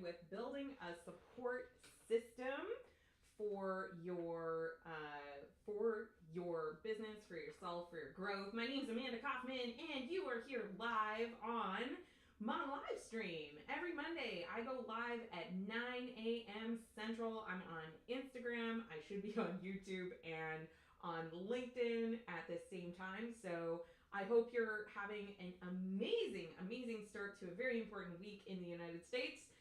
with building a support system for your business, for yourself, for your growth. My name is Amanda Kaufman, and you are here live on my live stream. Every Monday, I go live at 9 a.m. Central. I'm on Instagram. I should be on YouTube and on LinkedIn at the same time. So I hope you're having an amazing, amazing start to a very important week in the United States.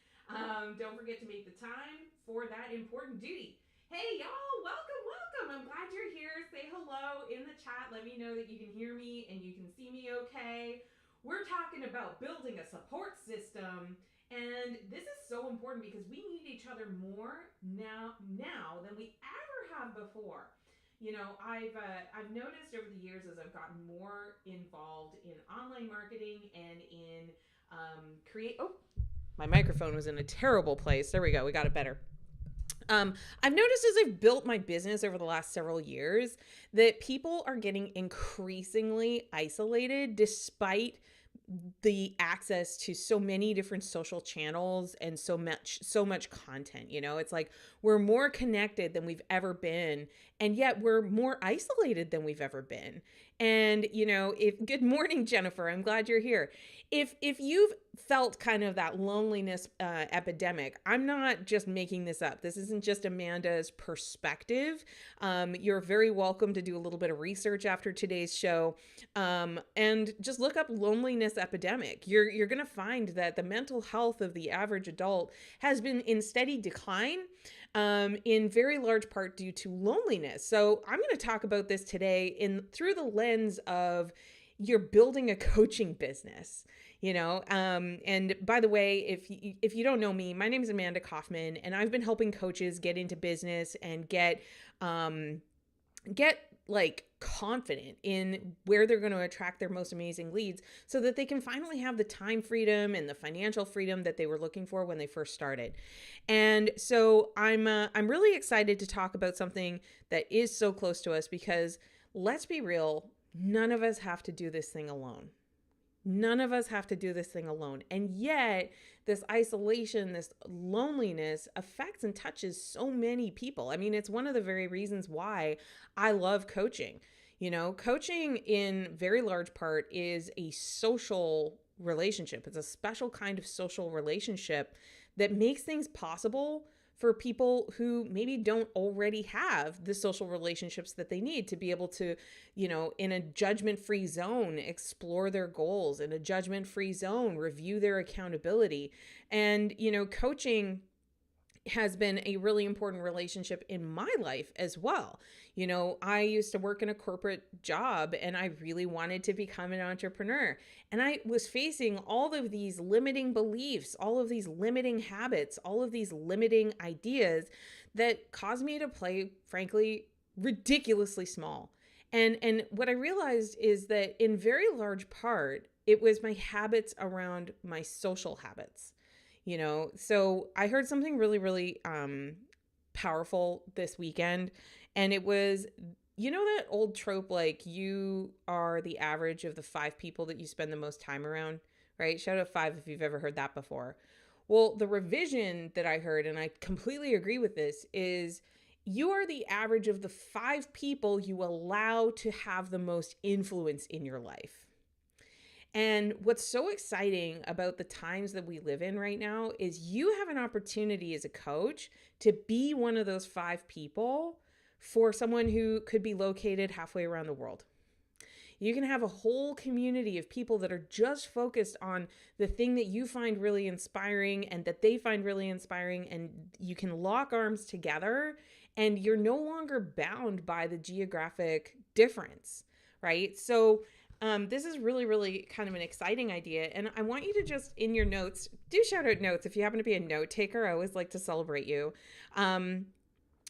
Don't forget to make the time for that important duty. Hey, y'all, welcome, welcome. I'm glad you're here. Say hello in the chat. Let me know that you can hear me and you can see me okay. We're talking about building a support system, and this is so important because we need each other more now than we ever have before. You know, I've noticed over the years as I've gotten more involved in online marketing and in my microphone was in a terrible place. There we go. We got it better. I've noticed as I've built my business over the last several years that people are getting increasingly isolated despite the access to so many different social channels and so much content. You know, it's like we're more connected than we've ever been, and yet we're more isolated than we've ever been. And you know, good morning, Jennifer, I'm glad you're here. If you've felt kind of that loneliness epidemic, I'm not just making this up. This isn't just Amanda's perspective. You're very welcome to do a little bit of research after today's show, and just look up loneliness epidemic. You're going to find that the mental health of the average adult has been in steady decline, in very large part due to loneliness. So I'm going to talk about this today through the lens of you're building a coaching business, you know. And by the way, if you don't know me, my name is Amanda Kaufman, and I've been helping coaches get into business and get like confident in where they're going to attract their most amazing leads so that they can finally have the time freedom and the financial freedom that they were looking for when they first started. And so I'm really excited to talk about something that is so close to us because let's be real, none of us have to do this thing alone. None of us have to do this thing alone. And yet this isolation, this loneliness affects and touches so many people. I mean, it's one of the very reasons why I love coaching. You know, coaching in very large part is a social relationship. It's a special kind of social relationship that makes things possible for people who maybe don't already have the social relationships that they need to be able to, you know, in a judgment-free zone, explore their goals, in a judgment-free zone, review their accountability. And, you know, coaching has been a really important relationship in my life as well. You know, I used to work in a corporate job and I really wanted to become an entrepreneur. And I was facing all of these limiting beliefs, all of these limiting habits, all of these limiting ideas that caused me to play, frankly, ridiculously small. And what I realized is that in very large part, it was my habits around my social habits. You know, so I heard something really, really powerful this weekend. And it was, you know, that old trope, like you are the average of the 5 people that you spend the most time around, right? Shout out 5 if you've ever heard that before. Well, the revision that I heard, and I completely agree with this, is you are the average of the 5 people you allow to have the most influence in your life. And what's so exciting about the times that we live in right now is you have an opportunity as a coach to be one of those 5 people for someone who could be located halfway around the world. You can have a whole community of people that are just focused on the thing that you find really inspiring and that they find really inspiring, and you can lock arms together and you're no longer bound by the geographic difference, right? So this is really, really kind of an exciting idea. And I want you to just, in your notes, do shout out notes. If you happen to be a note taker, I always like to celebrate you.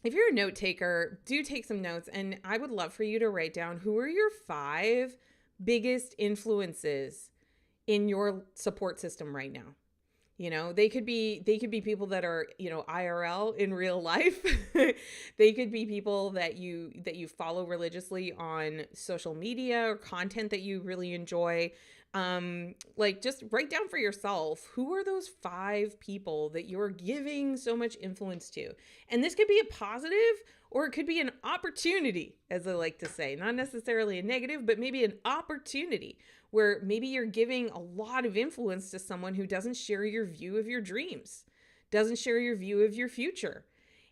If you're a note taker, do take some notes. And I would love for you to write down who are your 5 biggest influences in your support system right now. You know, they could be people that are, you know, IRL in real life. They could be people that you follow religiously on social media or content that you really enjoy. Like, just write down for yourself, who are those 5 people that you're giving so much influence to? And this could be a positive, or it could be an opportunity, as I like to say, not necessarily a negative, but maybe an opportunity where maybe you're giving a lot of influence to someone who doesn't share your view of your dreams, doesn't share your view of your future.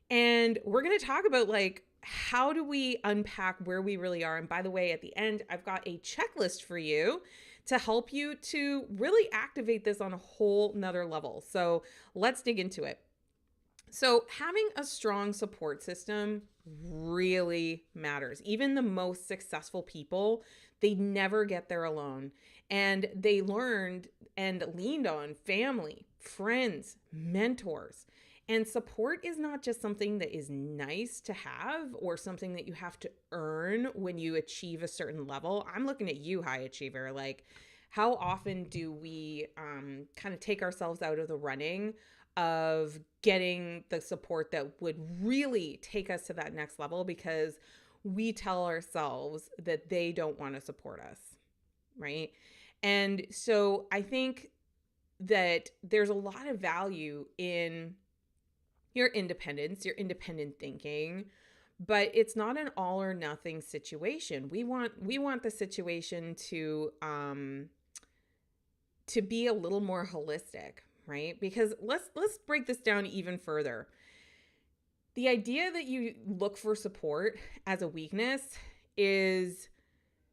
And we're going to talk about, like, how do we unpack where we really are? And by the way, at the end, I've got a checklist for you to help you to really activate this on a whole nother level. So let's dig into it. So having a strong support system really matters. Even the most successful people, they never get there alone. And they learned and leaned on family, friends, mentors. And support is not just something that is nice to have or something that you have to earn when you achieve a certain level. I'm looking at you, high achiever. Like, how often do we kind of take ourselves out of the running of getting the support that would really take us to that next level because we tell ourselves that they don't want to support us, right? And so I think that there's a lot of value in your independence, your independent thinking, but it's not an all or nothing situation. We want the situation to be a little more holistic, right? Because let's break this down even further. The idea that you look for support as a weakness is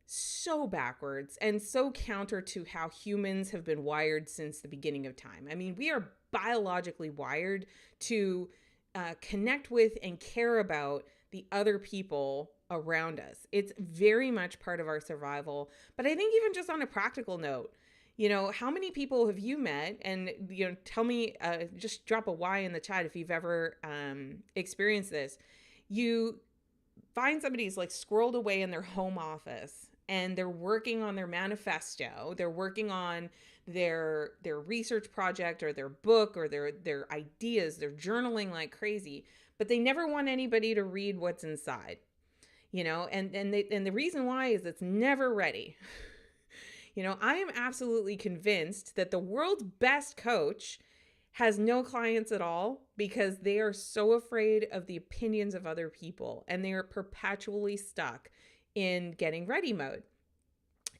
so backwards and so counter to how humans have been wired since the beginning of time. I mean, we are biologically wired to connect with and care about the other people around us. It's very much part of our survival. But I think even just on a practical note, how many people have you met? And, tell me, just drop a Y in the chat if you've ever experienced this. You find somebody's like squirreled away in their home office and they're working on their manifesto. They're working on their research project or their book or their ideas. They're journaling like crazy, but they never want anybody to read what's inside, and the reason why is it's never ready. I am absolutely convinced that the world's best coach has no clients at all because they are so afraid of the opinions of other people and they are perpetually stuck in getting ready mode.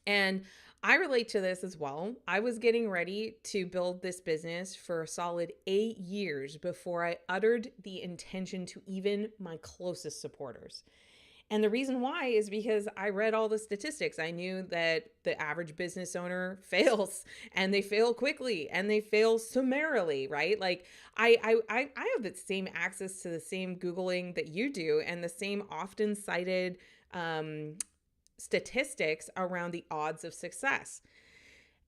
And I relate to this as well. I was getting ready to build this business for a solid 8 years before I uttered the intention to even my closest supporters. And the reason why is because I read all the statistics. I knew that the average business owner fails and they fail quickly and they fail summarily, right? Like I have the same access to the same Googling that you do and the same often cited statistics around the odds of success.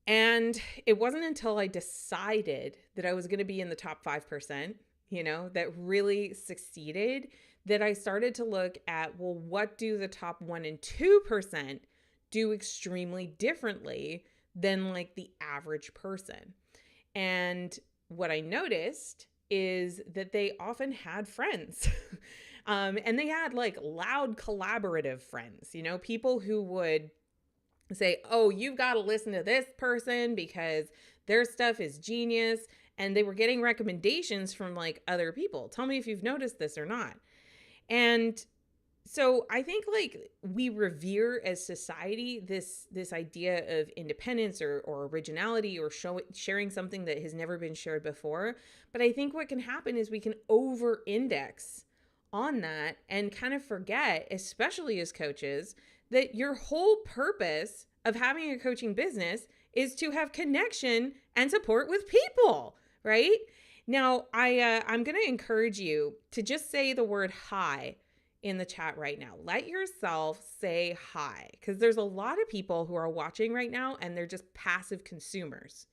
And it wasn't until I decided that I was going to be in the top 5%, that really succeeded, that I started to look at, well, what do the top 1 and 2% do extremely differently than like the average person? And what I noticed is that they often had friends. And they had like loud collaborative friends, people who would say, oh, you've got to listen to this person because their stuff is genius. And they were getting recommendations from like other people. Tell me if you've noticed this or not. And so I think like we revere as society this idea of independence or originality or sharing something that has never been shared before. But I think what can happen is we can over index on that and kind of forget, especially as coaches, that your whole purpose of having a coaching business is to have connection and support with people, right? Now, I'm going to encourage you to just say the word hi in the chat right now. Let yourself say hi, because there's a lot of people who are watching right now and they're just passive consumers.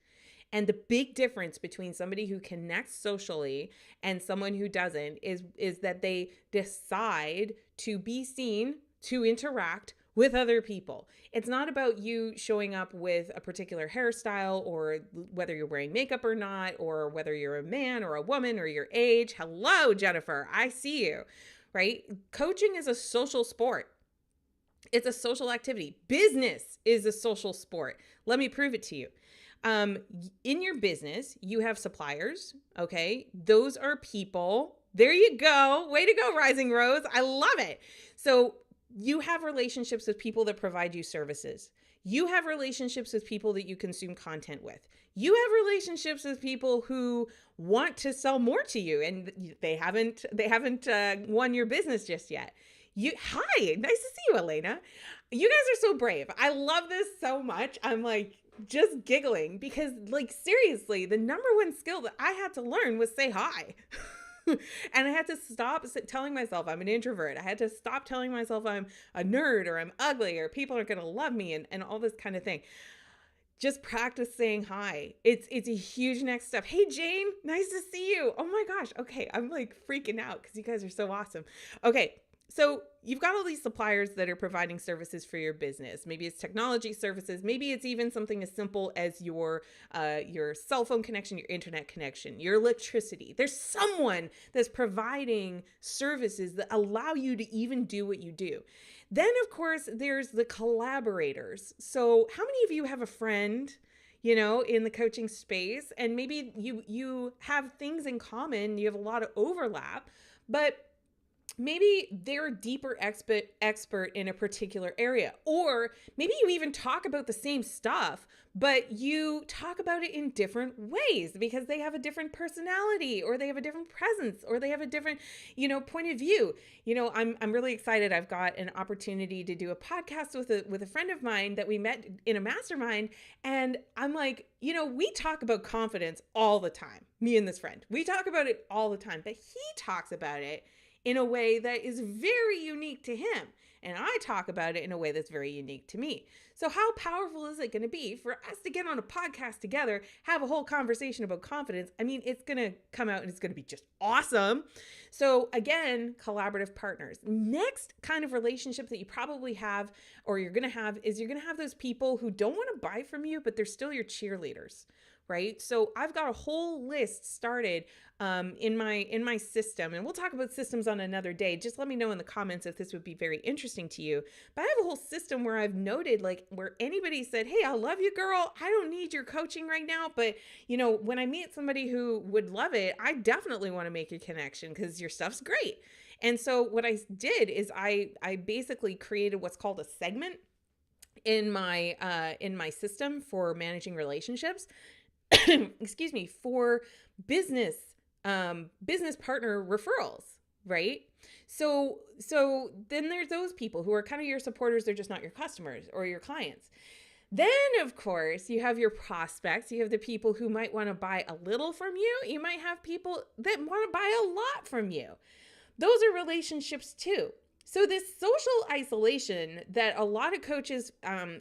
And the big difference between somebody who connects socially and someone who doesn't is that they decide to be seen, to interact with other people. It's not about you showing up with a particular hairstyle or whether you're wearing makeup or not, or whether you're a man or a woman or your age. Hello, Jennifer. I see you, right? Coaching is a social sport. It's a social activity. Business is a social sport. Let me prove it to you. In your business, you have suppliers, okay? Those are people. There you go. Way to go, Rising Rose. I love it. So you have relationships with people that provide you services. You have relationships with people that you consume content with. You have relationships with people who want to sell more to you, and they haven't won your business just yet. Hi, nice to see you, Elena. You guys are so brave. I love this so much. I'm like just giggling because, like, seriously, the number one skill that I had to learn was say hi. And I had to stop telling myself I'm an introvert. I had to stop telling myself I'm a nerd or I'm ugly or people aren't going to love me and all this kind of thing. Just practice saying hi. It's a huge next step. Hey, Jane, nice to see you. Oh my gosh. Okay. I'm like freaking out because you guys are so awesome. Okay. So you've got all these suppliers that are providing services for your business. Maybe it's technology services. Maybe it's even something as simple as your cell phone connection, your internet connection, your electricity. There's someone that's providing services that allow you to even do what you do. Then, of course, there's the collaborators. So how many of you have a friend, in the coaching space, and maybe you have things in common, you have a lot of overlap, but maybe they're a deeper expert in a particular area, or maybe you even talk about the same stuff, but you talk about it in different ways because they have a different personality, or they have a different presence, or they have a different, point of view. I'm really excited. I've got an opportunity to do a podcast with a friend of mine that we met in a mastermind, and I'm like, we talk about confidence all the time. Me and this friend, we talk about it all the time, but he talks about it in a way that is very unique to him. And I talk about it in a way that's very unique to me. So how powerful is it going to be for us to get on a podcast together, have a whole conversation about confidence? I mean, it's going to come out and it's going to be just awesome. So again, collaborative partners. Next kind of relationship that you probably have, or you're going to have, is you're going to have those people who don't want to buy from you, but they're still your cheerleaders. Right? So I've got a whole list started in my system, and we'll talk about systems on another day. Just let me know in the comments if this would be very interesting to you. But I have a whole system where I've noted, like, where anybody said, hey, I love you, girl. I don't need your coaching right now, but when I meet somebody who would love it, I definitely want to make a connection because your stuff's great. And so what I did is I basically created what's called a segment in my system for managing relationships. Excuse me, for business partner referrals, right? So then there's those people who are kind of your supporters. They're just not your customers or your clients. Then, of course, you have your prospects. You have the people who might want to buy a little from you. You might have people that want to buy a lot from you. Those are relationships too. So this social isolation that a lot of coaches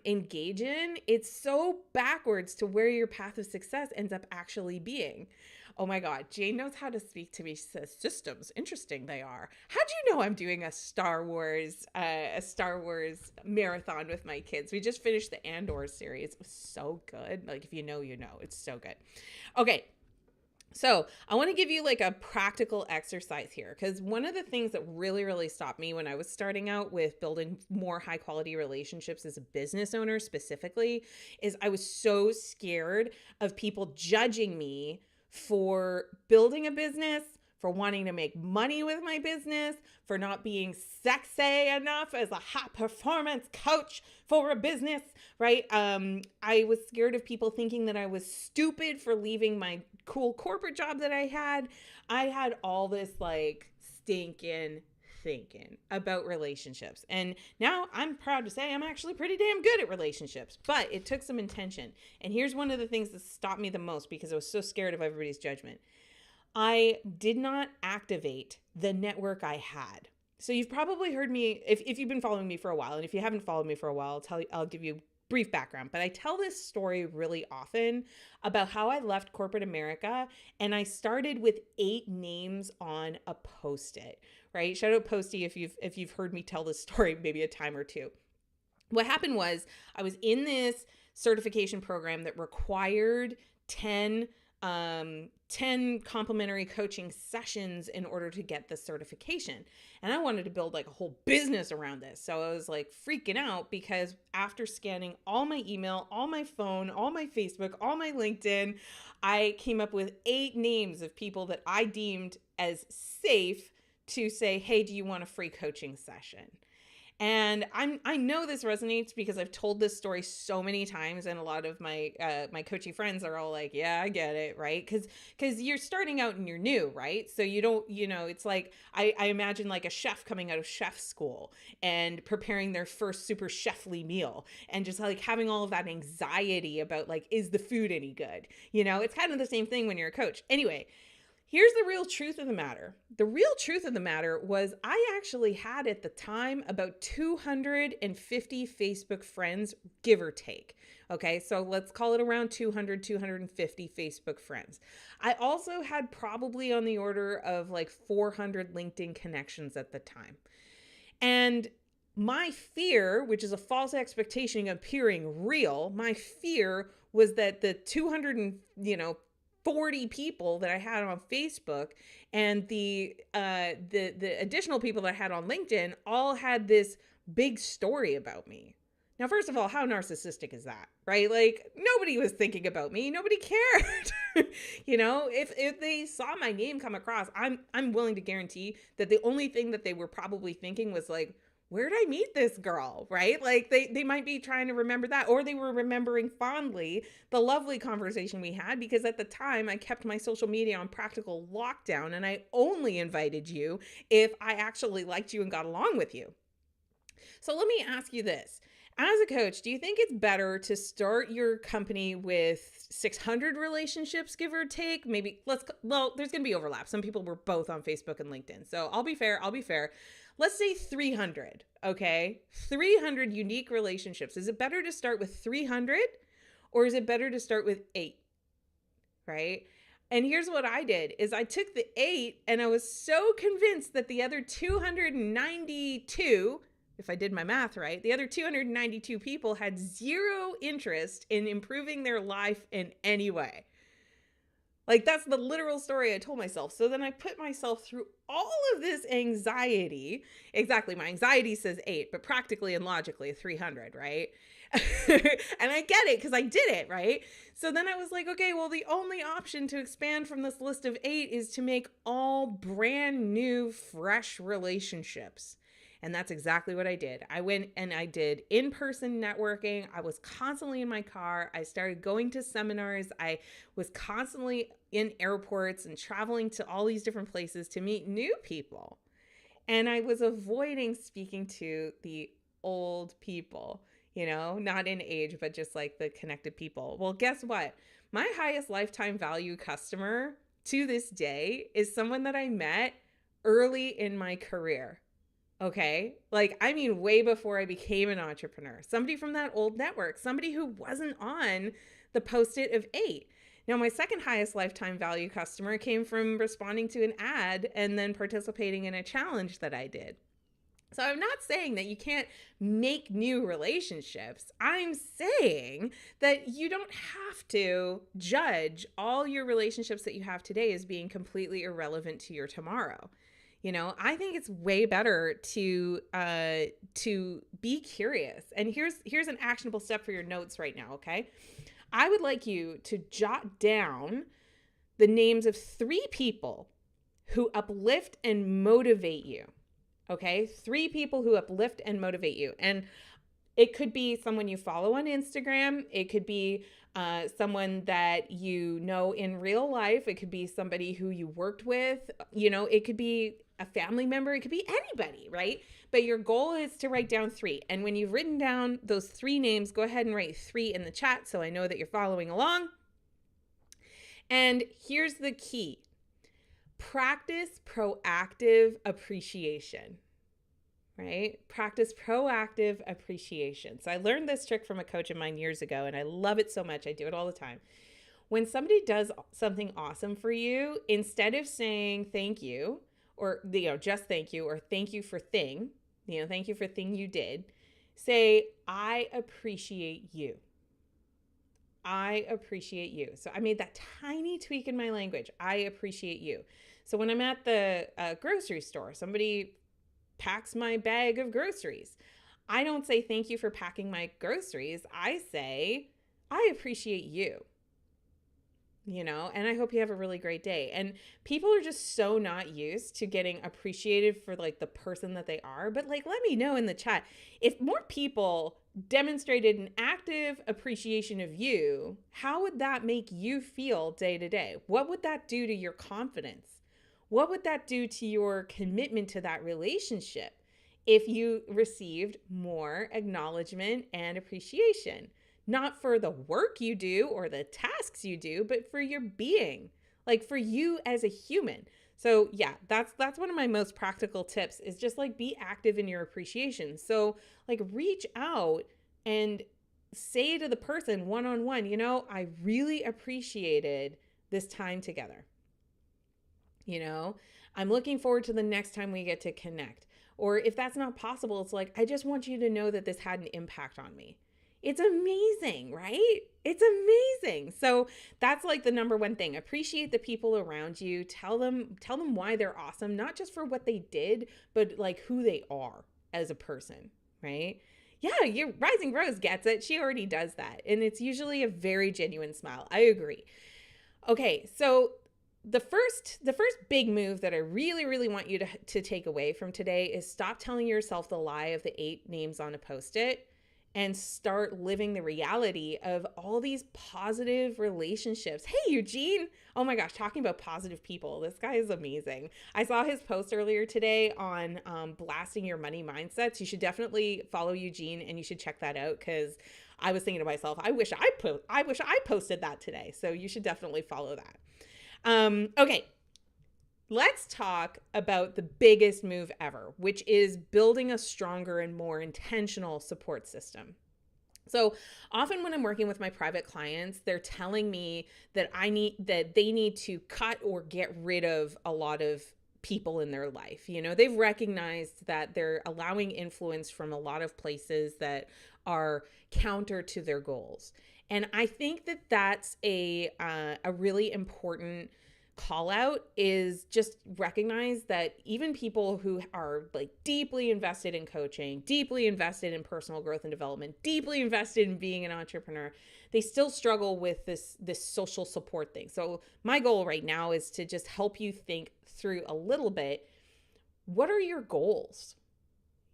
engage in, it's so backwards to where your path of success ends up actually being. Oh my God, Jane knows how to speak to me. She says, systems, interesting they are. How'd you know I'm doing a Star Wars marathon with my kids? We just finished the Andor series. It was so good. Like, if you know, it's so good. Okay. So I want to give you like a practical exercise here, because one of the things that really, really stopped me when I was starting out with building more high quality relationships as a business owner specifically is I was so scared of people judging me for building a business, for wanting to make money with my business, for not being sexy enough as a high performance coach for a business, right? I was scared of people thinking that I was stupid for leaving my cool corporate job that I had. I had all this like stinking thinking about relationships. And now I'm proud to say I'm actually pretty damn good at relationships, but it took some intention. And here's one of the things that stopped me the most because I was so scared of everybody's judgment. I did not activate the network I had. So you've probably heard me, if you've been following me for a while, and if you haven't followed me for a while, I'll give you brief background, but I tell this story really often about how I left corporate America and I started with 8 names on a Post-it, right? Shout out Posty if you've heard me tell this story maybe a time or two. What happened was I was in this certification program that required 10 10 complimentary coaching sessions in order to get the certification. And I wanted to build like a whole business around this. So I was like freaking out because after scanning all my email, all my phone, all my Facebook, all my LinkedIn, I came up with 8 names of people that I deemed as safe to say, hey, do you want a free coaching session? And I know this resonates because I've told this story so many times, and a lot of my my coaching friends are all like, "Yeah, I get it," right? Because you're starting out and you're new, right? So you don't, it's like I imagine like a chef coming out of chef school and preparing their first super chefly meal, and just like having all of that anxiety about like, is the food any good? It's kind of the same thing when you're a coach. Anyway, here's the real truth of the matter. The real truth of the matter was I actually had at the time about 250 Facebook friends, give or take. Okay, so let's call it around 200, 250 Facebook friends. I also had probably on the order of like 400 LinkedIn connections at the time. And my fear, which is a false expectation appearing real, my fear was that the 200 40 people that I had on Facebook and the additional people that I had on LinkedIn all had this big story about me. Now, first of all, how narcissistic is that, right? Like, nobody was thinking about me. Nobody cared. If they saw my name come across, I'm willing to guarantee that the only thing that they were probably thinking was like, where did I meet this girl, right? Like they might be trying to remember that, or they were remembering fondly the lovely conversation we had, because at the time I kept my social media on practical lockdown and I only invited you if I actually liked you and got along with you. So let me ask you this. As a coach, do you think it's better to start your company with 600 relationships, give or take? Maybe there's going to be overlap. Some people were both on Facebook and LinkedIn. So I'll be fair. Let's say 300, okay? 300 unique relationships. Is it better to start with 300 or is it better to start with 8, right? And here's what I did is I took the 8 and I was so convinced that the other 292, if I did my math right, the other 292 people had zero interest in improving their life in any way. Like, that's the literal story I told myself. So then I put myself through all of this anxiety. Exactly. My anxiety says 8, but practically and logically 300, right? And I get it because I did it, right? So then I was like, okay, well, the only option to expand from this list of 8 is to make all brand new, fresh relationships. And that's exactly what I did. I went and I did in-person networking. I was constantly in my car. I started going to seminars. I was constantly in airports and traveling to all these different places to meet new people. And I was avoiding speaking to the old people, not in age, but just like the connected people. Well, guess what? My highest lifetime value customer to this day is someone that I met early in my career. Okay. Like, I mean, way before I became an entrepreneur, somebody from that old network, somebody who wasn't on the post-it of 8. Now, my second highest lifetime value customer came from responding to an ad and then participating in a challenge that I did. So I'm not saying that you can't make new relationships. I'm saying that you don't have to judge all your relationships that you have today as being completely irrelevant to your tomorrow. I think it's way better to be curious. And here's an actionable step for your notes right now, okay? I would like you to jot down the names of 3 people who uplift and motivate you, okay? 3 people who uplift and motivate you. And it could be someone you follow on Instagram. It could be someone that you know in real life. It could be somebody who you worked with. It could be a family member. It could be anybody, right? But your goal is to write down 3. And when you've written down those 3 names, go ahead and write 3 in the chat so I know that you're following along. And here's the key. Practice proactive appreciation. Right? Practice proactive appreciation. So I learned this trick from a coach of mine years ago, and I love it so much. I do it all the time. When somebody does something awesome for you, instead of saying thank you, or just thank you, or thank you for thing, thank you for thing you did, say, I appreciate you. I appreciate you. So I made that tiny tweak in my language. I appreciate you. So when I'm at the grocery store, somebody packs my bag of groceries. I don't say thank you for packing my groceries. I say, I appreciate you, and I hope you have a really great day. And people are just so not used to getting appreciated for like the person that they are. But like, let me know in the chat if more people demonstrated an active appreciation of you, how would that make you feel day to day? What would that do to your confidence? What would that do to your commitment to that relationship if you received more acknowledgement and appreciation? Not for the work you do or the tasks you do, but for your being, like for you as a human. So yeah, that's one of my most practical tips is just like be active in your appreciation. So like reach out and say to the person one-on-one, I really appreciated this time together. I'm looking forward to the next time we get to connect. Or if that's not possible, it's like, I just want you to know that this had an impact on me. It's amazing, right? It's amazing. So that's like the number one thing. Appreciate the people around you. Tell them why they're awesome, not just for what they did, but like who they are as a person, right? Yeah, your Rising Rose gets it. She already does that. And it's usually a very genuine smile. I agree. Okay, so the first big move that I really, really want you to take away from today is stop telling yourself the lie of the 8 names on a Post-it and start living the reality of all these positive relationships. Hey, Eugene. Oh my gosh, talking about positive people. This guy is amazing. I saw his post earlier today on blasting your money mindsets. You should definitely follow Eugene and you should check that out because I was thinking to myself, I wish I posted that today. So you should definitely follow that. Okay, let's talk about the biggest move ever, which is building a stronger and more intentional support system. So often when I'm working with my private clients, they're telling me that they need to cut or get rid of a lot of people in their life. They've recognized that they're allowing influence from a lot of places that are counter to their goals. And I think that that's a really important call out is just recognize that even people who are like deeply invested in coaching, deeply invested in personal growth and development, deeply invested in being an entrepreneur, they still struggle with this social support thing. So my goal right now is to just help you think through a little bit. What are your goals?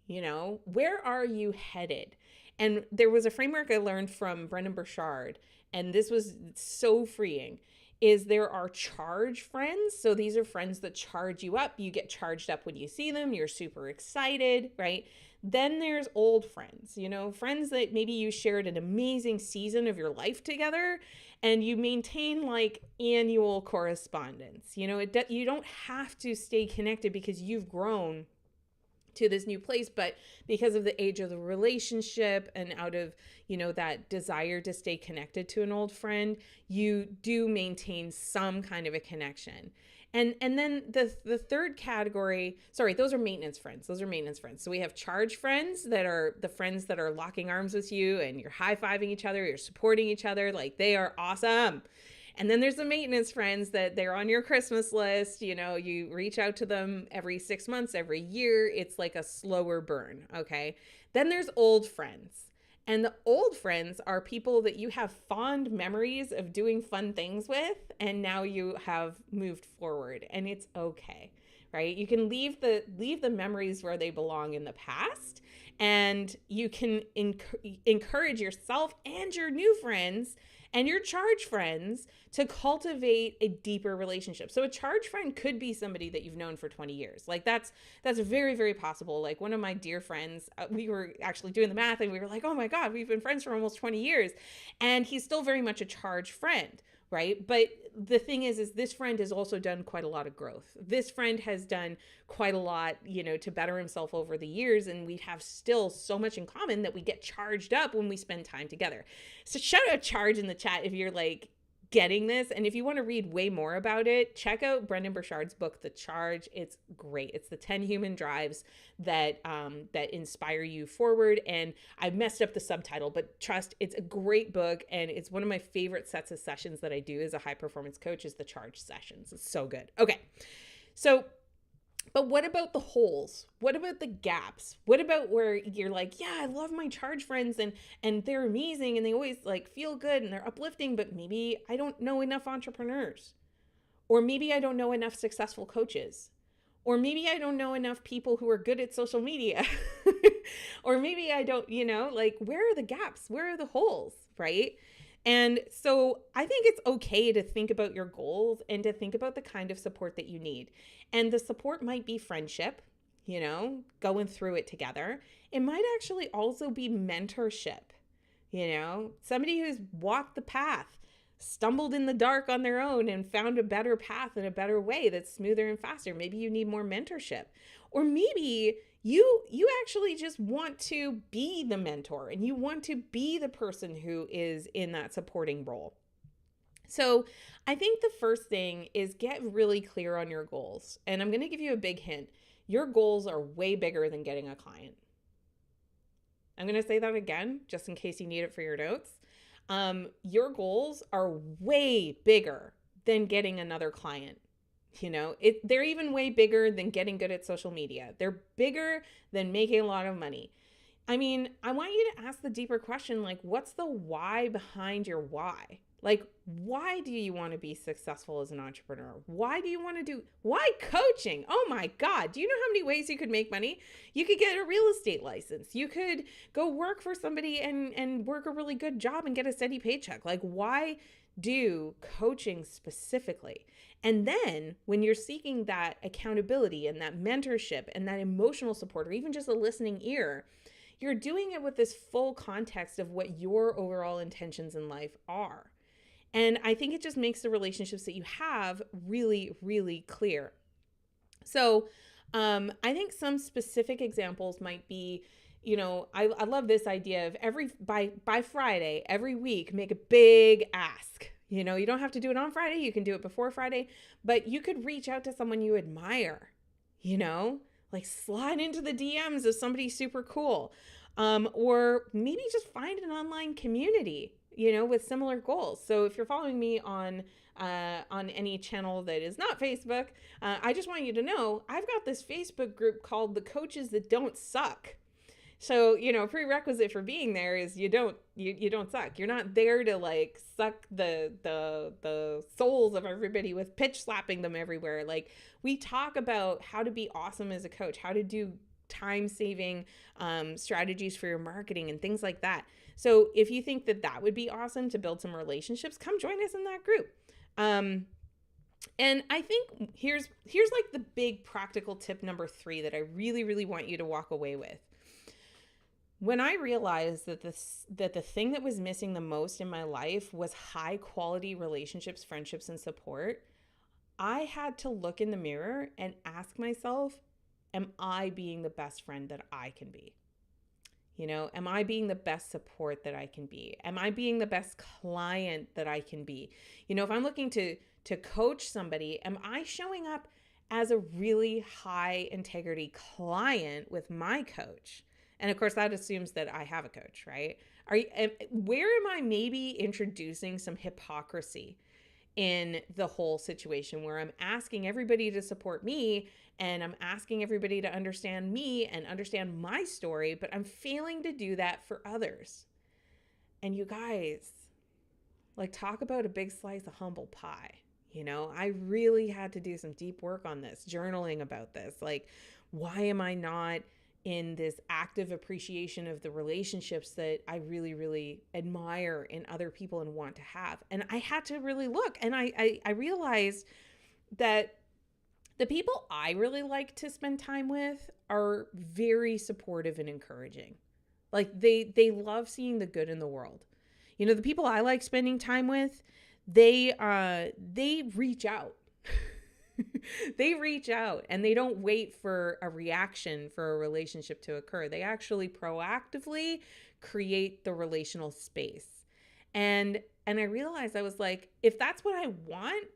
Where are you headed? And there was a framework I learned from Brendon Burchard, and this was so freeing, is there are charge friends. So these are friends that charge you up. You get charged up when you see them. You're super excited, right? Then there's old friends, friends that maybe you shared an amazing season of your life together and you maintain like annual correspondence. You don't have to stay connected because you've grown to this new place, but because of the age of the relationship and out of, that desire to stay connected to an old friend, you do maintain some kind of a connection. And then the third category, sorry, those are maintenance friends. So we have charge friends that are the friends that are locking arms with you and you're high-fiving each other, you're supporting each other, like they are awesome. And then there's the maintenance friends that they're on your Christmas list. You reach out to them every 6 months, every year. It's like a slower burn. Okay. Then there's old friends. And the old friends are people that you have fond memories of doing fun things with. And now you have moved forward and it's okay. Right. You can leave the memories where they belong in the past, and you can encourage yourself and your new friends and your charge friends to cultivate a deeper relationship. So a charge friend could be somebody that you've known for 20 years. Like that's very, very possible. Like one of my dear friends, we were actually doing the math and we were like, oh my God, we've been friends for almost 20 years. And he's still very much a charge friend, right? But the thing is this friend has also done quite a lot of growth. This friend has done quite a lot, to better himself over the years. And we have still so much in common that we get charged up when we spend time together. So shout out charge in the chat if you're like getting this. And if you want to read way more about it, check out Brendan Burchard's book, The Charge. It's great. It's the 10 human drives that inspire you forward. And I messed up the subtitle, but trust, it's a great book. And it's one of my favorite sets of sessions that I do as a high performance coach is the Charge sessions. It's so good. Okay. So, but what about the holes? What about the gaps? What about where you're like, yeah, I love my Charge friends and they're amazing and they always like feel good and they're uplifting, but maybe I don't know enough entrepreneurs. Or maybe I don't know enough successful coaches. Or maybe I don't know enough people who are good at social media. Or maybe I don't, like, where are the gaps? Where are the holes, right? And so I think it's okay to think about your goals and to think about the kind of support that you need. And the support might be friendship, going through it together. It might actually also be mentorship, somebody who's walked the path, stumbled in the dark on their own and found a better path and a better way that's smoother and faster. Maybe you need more mentorship. Or maybe you actually just want to be the mentor and you want to be the person who is in that supporting role. So I think the first thing is get really clear on your goals. And I'm going to give you a big hint. Your goals are way bigger than getting a client. I'm going to say that again, just in case you need it for your notes. Your goals are way bigger than getting another client. They're even way bigger than getting good at social media. They're bigger than making a lot of money. I mean, I want you to ask the deeper question, like, what's the why behind your why? Like, why do you want to be successful as an entrepreneur? Why coaching? Oh my God. Do you know how many ways you could make money? You could get a real estate license. You could go work for somebody and work a really good job and get a steady paycheck. Like, why do coaching specifically? And then when you're seeking that accountability and that mentorship and that emotional support, or even just a listening ear, you're doing it with this full context of what your overall intentions in life are. And I think it just makes the relationships that you have really, really clear. So I think some specific examples might be, I love this idea of by Friday, every week, make a big ask. You don't have to do it on Friday. You can do it before Friday, but you could reach out to someone you admire, like slide into the DMs of somebody super cool. Or maybe just find an online community, with similar goals. So if you're following me on any channel that is not Facebook, I just want you to know I've got this Facebook group called The Coaches That Don't Suck. So, prerequisite for being there is you don't suck. You're not there to like suck the souls of everybody with pitch slapping them everywhere. Like, we talk about how to be awesome as a coach, how to do time-saving strategies for your marketing and things like that. So if you think that would be awesome to build some relationships, come join us in that group. And I think here's like the big practical tip number 3 that I really, really want you to walk away with. When I realized that the thing that was missing the most in my life was high quality relationships, friendships, and support, I had to look in the mirror and ask myself, am I being the best friend that I can be? Am I being the best support that I can be? Am I being the best client that I can be? If I'm looking to coach somebody, am I showing up as a really high integrity client with my coach? And of course, that assumes that I have a coach, right? Where am I maybe introducing some hypocrisy in the whole situation where I'm asking everybody to support me and I'm asking everybody to understand me and understand my story, but I'm failing to do that for others? And you guys, like, talk about a big slice of humble pie. I really had to do some deep work on this, journaling about this. Like, why am I not in this active appreciation of the relationships that I really, really admire in other people and want to have? And I had to really look, and I realized that the people I really like to spend time with are very supportive and encouraging. Like, they love seeing the good in the world. The people I like spending time with, they reach out. They reach out and they don't wait for a reaction for a relationship to occur. They actually proactively create the relational space. And And I realized, I was like, if that's what I want,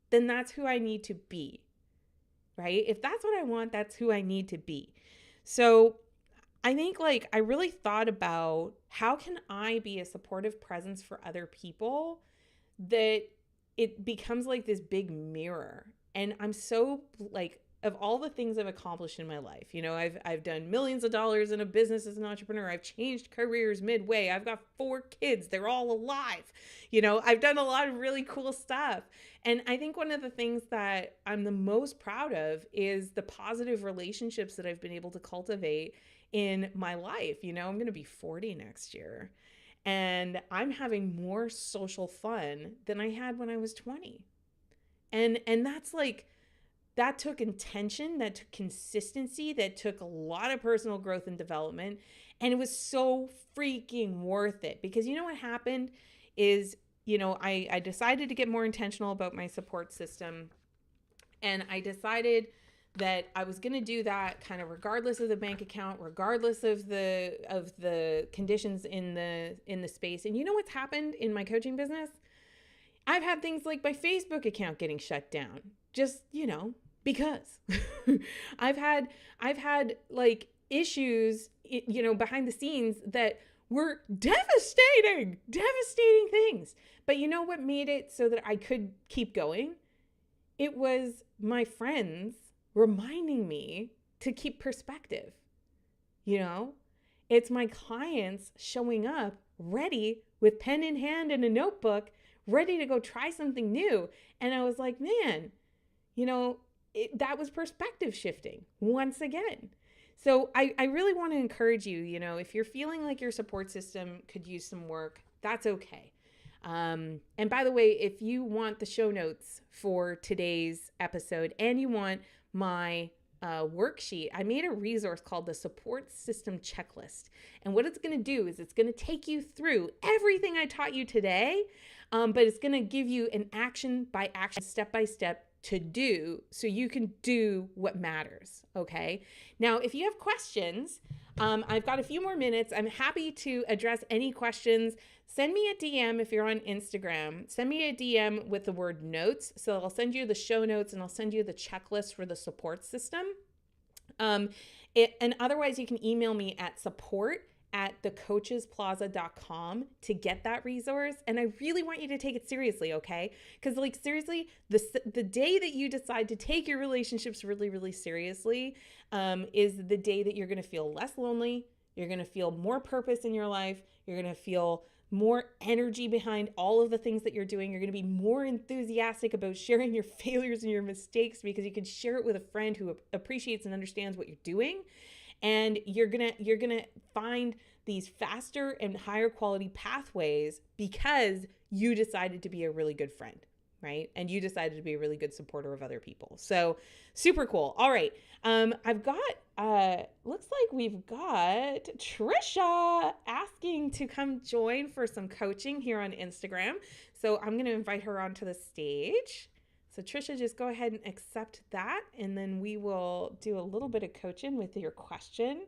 then that's who I need to be, right? If that's what I want, that's who I need to be. So I think, like, I really thought about, how can I be a supportive presence for other people that it becomes like this big mirror. And I'm so, like, of all the things I've accomplished in my life, I've done millions of dollars in a business as an entrepreneur. I've changed careers midway. I've got 4 kids. They're all alive. I've done a lot of really cool stuff. And I think one of the things that I'm the most proud of is the positive relationships that I've been able to cultivate in my life. I'm going to be 40 next year, and I'm having more social fun than I had when I was 20. And that's like, that took intention, that took consistency, that took a lot of personal growth and development, and it was so freaking worth it. Because what happened is, I decided to get more intentional about my support system, and I decided that I was going to do that kind of regardless of the bank account, regardless of the conditions in the space. And what's happened in my coaching business? I've had things like my Facebook account getting shut down, just, because I've had like issues, behind the scenes that were devastating things. But what made it so that I could keep going? It was my friends reminding me to keep perspective. You know, it's my clients showing up ready with pen in hand and a notebook, ready to go try something new. And I was like, man, that was perspective shifting once again. So I really want to encourage you, if you're feeling like your support system could use some work, that's okay. And by the way, if you want the show notes for today's episode and you want my worksheet, I made a resource called the Support System Checklist. And what it's going to do is it's going to take you through everything I taught you today, but it's going to give you an action by action, step by step to do so you can do what matters. Okay. Now, if you have questions, I've got a few more minutes. I'm happy to address any questions. Send me a DM if you're on Instagram. Send me a DM with the word notes. So I'll send you the show notes and I'll send you the checklist for the support system. And otherwise, you can email me at support@thecoachesplaza.com to get that resource. And I really want you to take it seriously, okay? Because seriously, the day that you decide to take your relationships really, really seriously is the day that you're going to feel less lonely. You're going to feel more purpose in your life. You're going to feel more energy behind all of the things that you're doing. You're going to be more enthusiastic about sharing your failures and your mistakes because you can share it with a friend who appreciates and understands what you're doing. And you're gonna find these faster and higher quality pathways because you decided to be a really good friend, right? And you decided to be a really good supporter of other people. So super cool. All right. I've got, looks like we've got Trisha asking to come join for some coaching here on Instagram. So I'm going to invite her onto the stage. So Trisha, just go ahead and accept that, and then we will do a little bit of coaching with your question.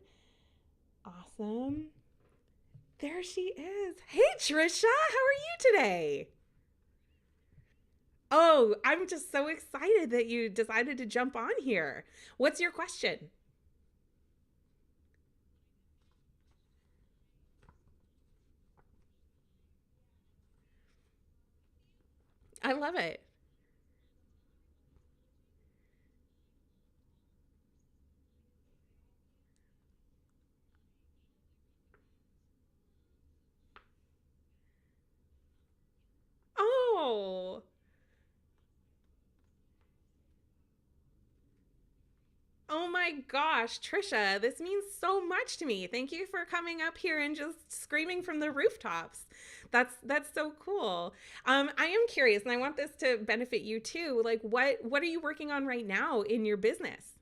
Awesome. There she is. Hey, Trisha, how are you today? Oh, I'm just so excited that you decided to jump on here. What's your question? I love it. Oh, oh my gosh, Trisha, this means so much to me. Thank you for coming up here and just screaming from the rooftops. That's so cool. I am curious, and I want this to benefit you too. Like, what are you working on right now in your business?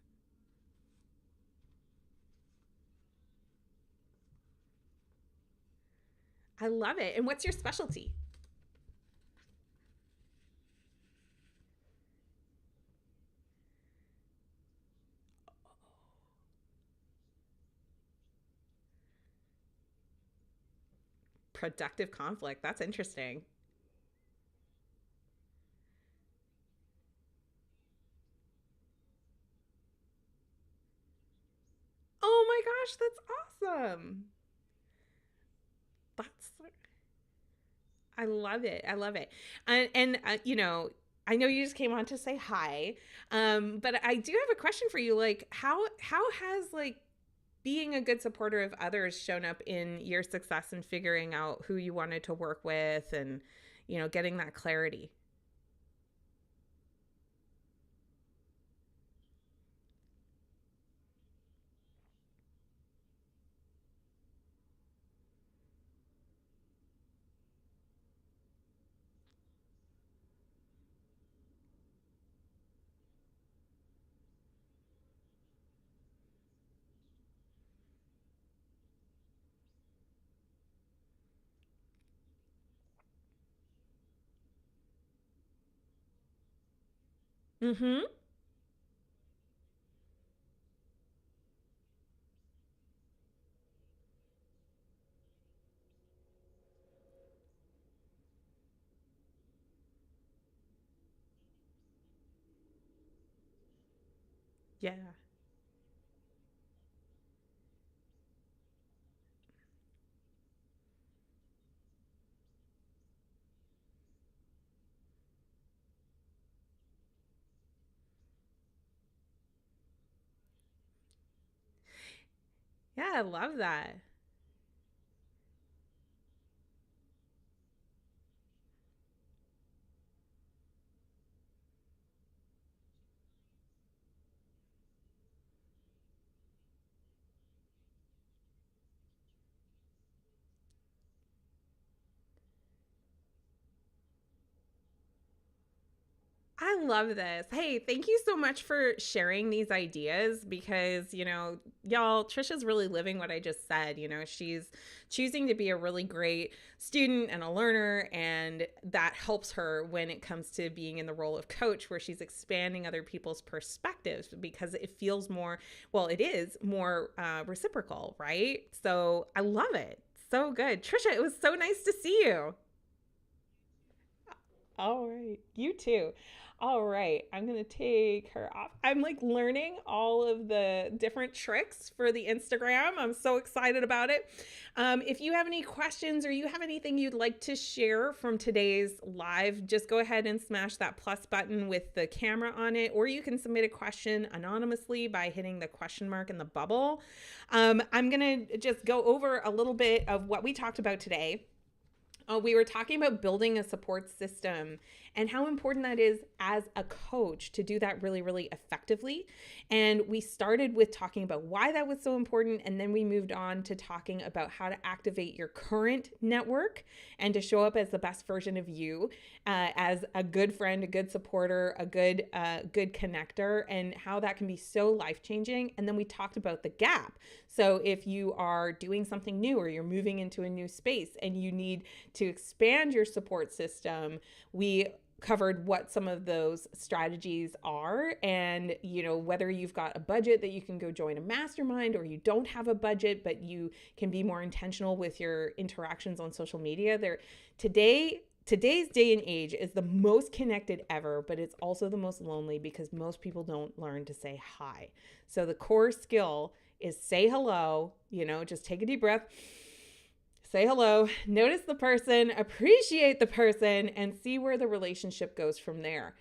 I love it. And what's your specialty? Productive conflict. That's interesting. gosh, that's awesome. That's I love it. I love it. And I know you just came on to say hi, but I do have a question for you. Like, how has like being a good supporter of others shown up in your success in figuring out who you wanted to work with and getting that clarity? Mm-hmm. Yeah. Yeah, I love that. I love this. Hey, thank you so much for sharing these ideas because, y'all, Trisha's really living what I just said. She's choosing to be a really great student and a learner, and that helps her when it comes to being in the role of coach, where she's expanding other people's perspectives because it feels more, well, it is more reciprocal, right? So I love it. So good. Trisha, it was so nice to see you. All right. You too. All right. I'm going to take her off. I'm like learning all of the different tricks for the Instagram. I'm so excited about it. If you have any questions or you have anything you'd like to share from today's live, just go ahead and smash that plus button with the camera on it, or you can submit a question anonymously by hitting the question mark in the bubble. I'm going to just go over a little bit of what we talked about today. We were talking about building a support system and how important that is as a coach to do that really, really effectively. And we started with talking about why that was so important. And then we moved on to talking about how to activate your current network and to show up as the best version of you, as a good friend, a good supporter, a good connector, and how that can be so life changing. And then we talked about the gap. So if you are doing something new or you're moving into a new space and you need to expand your support system, we covered what some of those strategies are, and whether you've got a budget that you can go join a mastermind, or you don't have a budget but you can be more intentional with your interactions on social media. Today's day and age is the most connected ever, but it's also the most lonely because most people don't learn to say hi. So the core skill is say hello, just take a deep breath, say hello, notice the person, appreciate the person, and see where the relationship goes from there.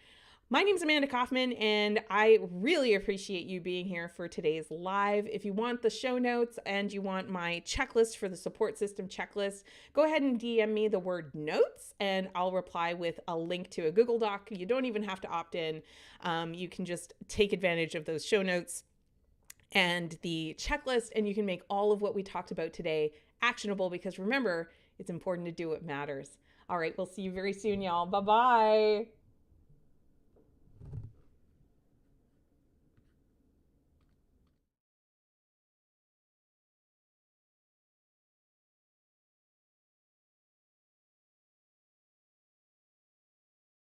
My name's Amanda Kaufman, and I really appreciate you being here for today's live. If you want the show notes and you want my checklist for the support system checklist, go ahead and DM me the word notes, and I'll reply with a link to a Google Doc. You don't even have to opt in. You can just take advantage of those show notes and the checklist, and you can make all of what we talked about today actionable, because remember, it's important to do what matters. All right, we'll see you very soon, y'all. Bye-bye.